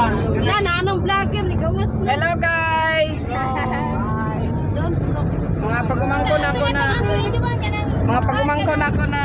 Na anong vlogger ni gawas na. Hello guys! Don't look. Mga pagumangkon ako na. Mga pagumangkon ako na.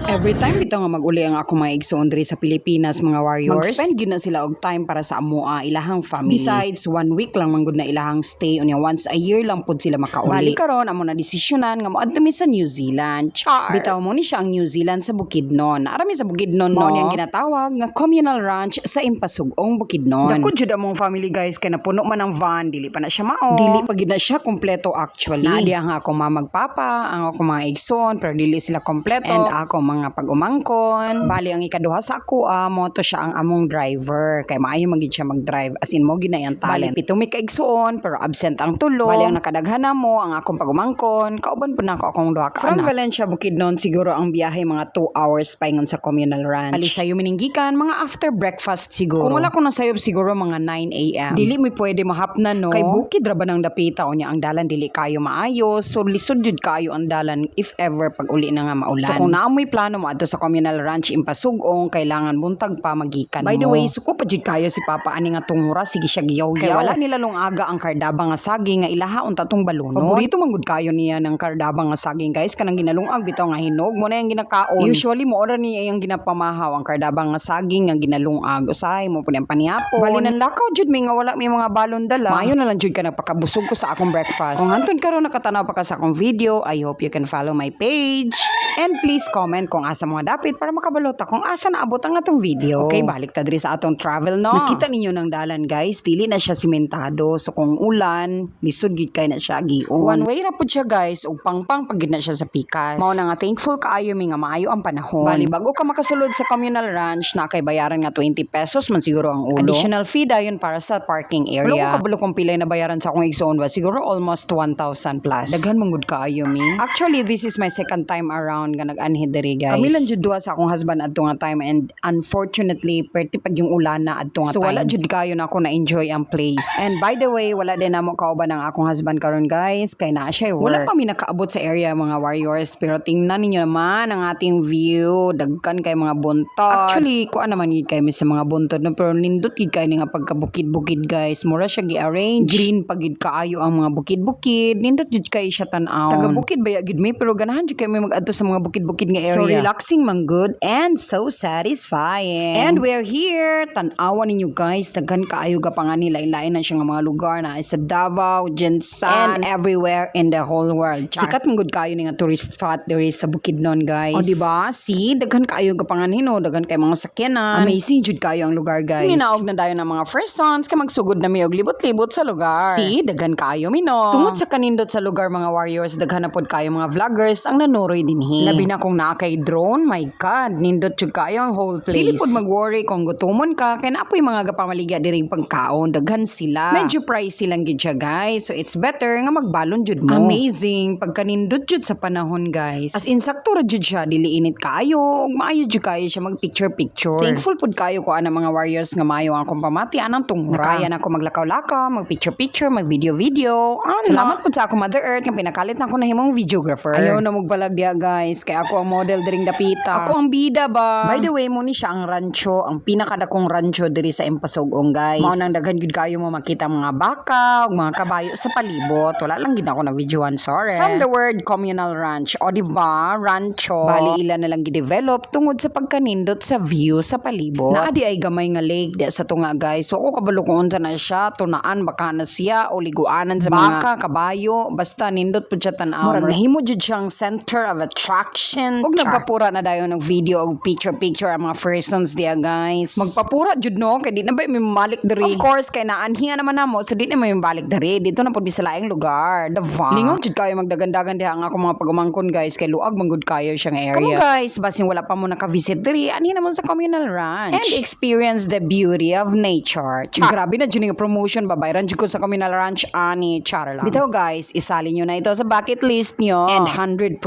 Every time bitaw nga mag-uli ang ako mga igsoon diri sa Pilipinas mga warriors, mag-spend gyud na sila og time para sa amoa ilahang family. Besides, 1 week lang man gud na ilahang stay unya once a year lang pud sila makauli. Bali karon amo na desisyonan nga moadto mi sa New Zealand. Char. Bitaw mo ni siya ang New Zealand sa Bukidnon. Arami sa Bukidnon no, yang ginatawag nga communal ranch sa Impasugong Bukidnon. Dako jud among family guys kay napuno man ang van, dili pa na siya mao. Dili pa gid na siya kompleto actually. Naadi ang ako mamagpapa, ang ako mga igsoon pero dili sila kompleto. And ako mga pag-umangkon. Bali ang ikaduha sa ako mo to siya ang among driver kay maayo magid siya mag-drive as in mo gid na yang talent. Bali pitumi ka igsoon pero absent ang tulo. Bali ang nakadaghana mo ang akong pag-umangkon. Kauban po na ako akong duha ka anak. From Valencia Bukidnon siguro ang biyahe mga 2 hours paingon sa communal ranch. Bali sayo mininggikan mga after breakfast siguro. Kung wala ko nasayop siguro mga 9 a.m. Dili mi pwede mahapnan no. Kay bukid ra ba nang dapita unya ang dalan dili kayo maayo. So lisod jud kayo ang dalan if ever pag uli na nga maulan. So kung naamoy plano mo adto sa communal ranch Impasugong kailangan buntag pa magikan mo. By the way, suko pa jud kayo si Papa ani nga tungura sige siya giyaw-yaw. Kay wala nila lungaga ang kardaba nga saging nga ilaha unta tong balunod. Paborito man gud kayo niya ng kardaba nga saging guys kanang ginalungag bitaw nga hinog mo na yang ginakaon. Usually mo ora niya yung ginapamahaw ang kardaba nga saging nga ginalungag usahay mo pud ang paniapon. Bali nang lakaw jud mi nga wala mi mga balon dala. Maayo na lang jud ka nagpakabusog ko sa akong breakfast. Kung hantud karon nakatanaw pa ka sa akong video, I hope you can follow my page. And please comment kung asa mga dapit para makabalota kung asa naabot ang atong video. Okay, balik ta diri sa atong travel no. Nakita ninyo ng dalan guys, dili na siya simentado. So kung ulan, lisod gid kay na siya giun. One way ra pud siya guys, ug pangpang pag gid na siya sa pikas. Mao na nga thankful kaayo mi nga maayo ang panahon. Bali bago ka makasulod sa communal ranch, na kay bayaran nga 20 pesos man siguro ang ulo. Additional fee dayon para sa parking area. Wala ko kabalo kung pilay na bayaran sa akong igsoon ba, siguro almost 1,000 plus. Daghan man gud kaayo mi. Actually, this is my second time around nga nag-anhi diri guys. Kami lang jud duha sa akong husband adto nga time and unfortunately perti pag yung ulan na adto nga time. So wala jud kayo na ako na enjoy ang place. And by the way, wala din namo kauban ang akong husband karon guys kay naa siya work. Wala pa mi nakaabot sa area mga warriors pero tingnan ninyo naman ang ating view. Dagkan kay mga buntot. Actually, kuan naman gid kay mi sa mga buntot no pero nindot gid kay ni nga pagkabukid-bukid guys. Mura siya gi-arrange. Green pagid kaayo ang mga bukid-bukid. Nindot gid kay siya tan-aw. Taga bukid baya gid mi pero ganahan jud kay mi mag-adto sa mga bukid-bukid nga area. So relaxing man good and so satisfying. And we're here. Tan-awan ninyo guys. Daghan kaayo gapangan nila lain-lain na siya nga mga lugar na sa Davao, Jensan, and everywhere in the whole world. Sikat man good kayo ni nga tourist spot diri sa Bukidnon guys. O diba? See, daghan kaayo gapangan hino, daghan kay mga sakyanan. Amazing jud kayo ang lugar guys. Hinaog na dayon ang mga first sons kay magsugod na mi og libot-libot sa lugar. See, daghan kaayo mino. Tungod sa kanindot sa lugar mga warriors, daghan na pod kayo mga vloggers ang nanuroy dinhi. Labi na kung naa kay drone, my god, nindot jud kayo ang whole place. Dili pod mag-worry kung gutomon ka kay naapoy mga gapamaligya diri pangkaon, daghan sila. Medyo pricey lang gid siya guys. So it's better nga magbalon jud mo. Amazing pagkanindot jud sa panahon guys. As in sakto ra jud siya, dili init kaayo, ug maayo jud kayo siya mag picture. Thankful pud kayo ko ana mga warriors nga maayo ang akong pamati anang tungura. Kaya na ako maglakaw-lakaw, mag picture, mag video. Salamat pud sa ako Mother Earth nga pinakalit na ako na himong videographer. Ayaw na magbalag dia guys, kay ako ang model diring dapita. Ako ang bida ba. By the way, mo ni siya ang rancho, ang pinakadakong rancho diri sa Impasugong guys. Mao nang daghan gid kayo mo makita mga baka, ug mga kabayo sa palibot. Wala lang gid ako na videoan, sorry. From the word communal ranch, o diba, rancho. Bali ila na lang gi-develop tungod sa pagkanindot sa view sa palibot. Naadi ay gamay nga lake di sa tunga guys. So ako kabalo kung unsa na siya, tunaan baka na siya o liguanan sa baka, kabayo, basta nindot pud siya tan-aw. Murag nahimo jud siyang center of attraction. Ug nagpapura na dayon ng video og picture ang mga persons dia guys. Magpapura jud no kay di na ba mi malik diri. Of course kay naanhiya naman namo so di na may balik diri. Dito na pud sa laing lugar. Lingon jud kayo magdagandagan diha ang ako mga pagumangkon guys kay luag man gud kayo siyang area. Come guys, basin wala pa mo naka-visit diri, ani naman sa communal ranch and experience the beauty of nature. Grabe na jud nga promotion babayran jud ko sa communal ranch ani char lang. Bitaw guys, isali nyo na ito sa bucket list nyo and 100%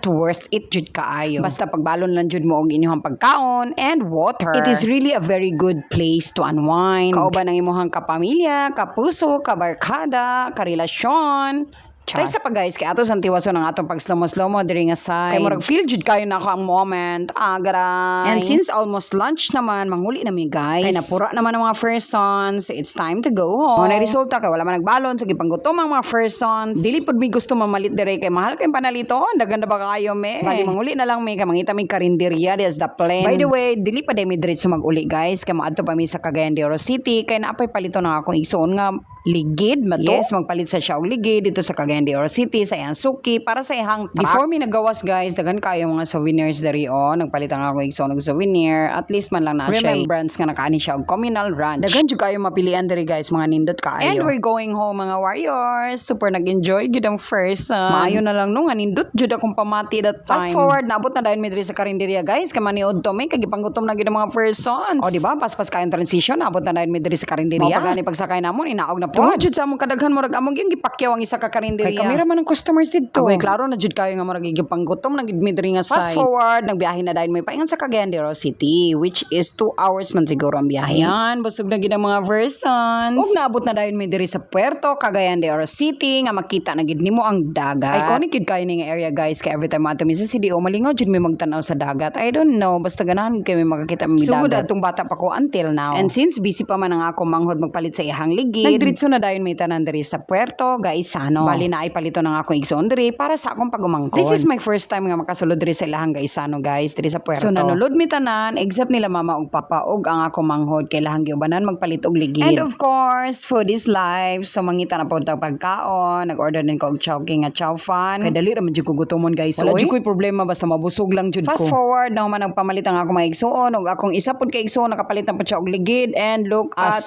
worth it jud kaayo. Basta pagbalon lang jud mo og inyong pagkaon and water. It is really a very good place to unwind. Kauban ang imuhang kapamilya, kapuso, kabarkada, karelasyon, Tay sa pa guys, kaya ato sa tiwaso ng atong pag slow mo diri nga side. Kay murag feel jud kayo na ako ang moment. Garay. And since almost lunch naman, manghuli na mi guys. Kay napura naman ang mga first sons, it's time to go home. Mo na resulta kay wala man nagbalon so gipanggutom ang mga first sons. Dili pud mi gusto mamalit dire kay mahal kay panaliton, daghan na ba kayo me. Bali manghuli na lang mi kay mangita mi karinderya there's the plan. By the way, dili pa mi diretso maguli guys, kay moadto pa mi sa Cagayan de Oro City kay naapay palito na akong igsoon nga ligid mato. Yes, magpalit sa siya og ligid dito sa Cagayan de Oro City sa iyang suki para sa iyang truck. Before mi nagawas guys, daghan kayo mga souvenirs diri nagpalit ang ako igsoon og souvenir. At least man lang na siya remembrance nga nakaani siya og communal ranch. Daghan jud kayo mapilian diri guys, mga nindot kaayo. And we're going home mga warriors. Super nag-enjoy gid ang first. Maayo na lang no nga nindot jud akong pamati that time. Fast forward naabot na dayon mi diri sa karinderya guys, kay maniud to mi kay gipanggutom na gid ang mga first sons. O di ba paspas kayong transition naabot na dayon mi diri sa karinderya. Mao pagani pagsakay namon inaog na po. Jud sa among kadaghan murag among yung gipakyaw ang isa ka karinderya. Kay kamera man ang customers didto. Agoy klaro na jud kayo nga murag gipanggutom na gid mi diri nga side. Fast forward nagbiyahe na dayon may paingon sa Cagayan de Oro City which is 2 hours man siguro ang biyahe. Yan, busog na gid ang mga versions. Ug naabot na dayon mi diri sa Puerto Cagayan de Oro City nga makita na gid nimo ang dagat. Iconic gid kayo ni nga area guys kay every time ato mi sa CDO malingaw jud mi magtan-aw sa dagat. I don't know basta ganahan kay mi makakita mi dagat. Sugod atong bata pa ko until now. And since busy pa man ang ako manghod magpalit sa ihang ligid, nagdiretso na dayon mi tanan diri sa Puerto Gaisano. Bali na ay palito ng akong igsoon diri para sa akong pagumangkon. This is my first time nga makasulod diri sa ilahang Gaisano guys, diri sa Puerto. So nanulod mi tanan except nila mama ug papa ug ang akong manghod kay lahang giubanan magpalit og ligid. And of course, food is life. So mangita na po tag pagkaon, nag-order din ko og chowking at chow fan. Kay dali ra man jud ko gutomon guys. Wala jud ko'y problema basta mabusog lang jud ko. Fast forward na man nagpamalit ang akong mga igsoon ug akong isa pud kay igsoon nakapalitan pa siya og ligid and look at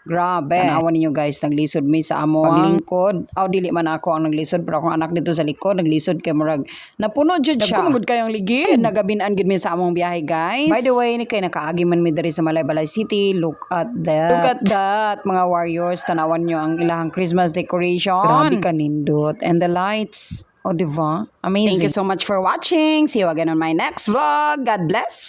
grabe. Tanawan ninyo guys, naglisod mi sa amo paglingkod. Dili man ako ang naglisod pero akong anak dito sa likod naglisod kay murag napuno jud siya. Nagkumugod kayong ligid. Nagabinan gid mi sa among biyahe guys. By the way, ni kay nakaagi man mi diri sa Malaybalay City. Look at that mga warriors. Tanawan nyo ang ilahang Christmas decoration. Grabe ka nindot. And the lights. O diba? Amazing. Thank you so much for watching. See you again on my next vlog. God bless.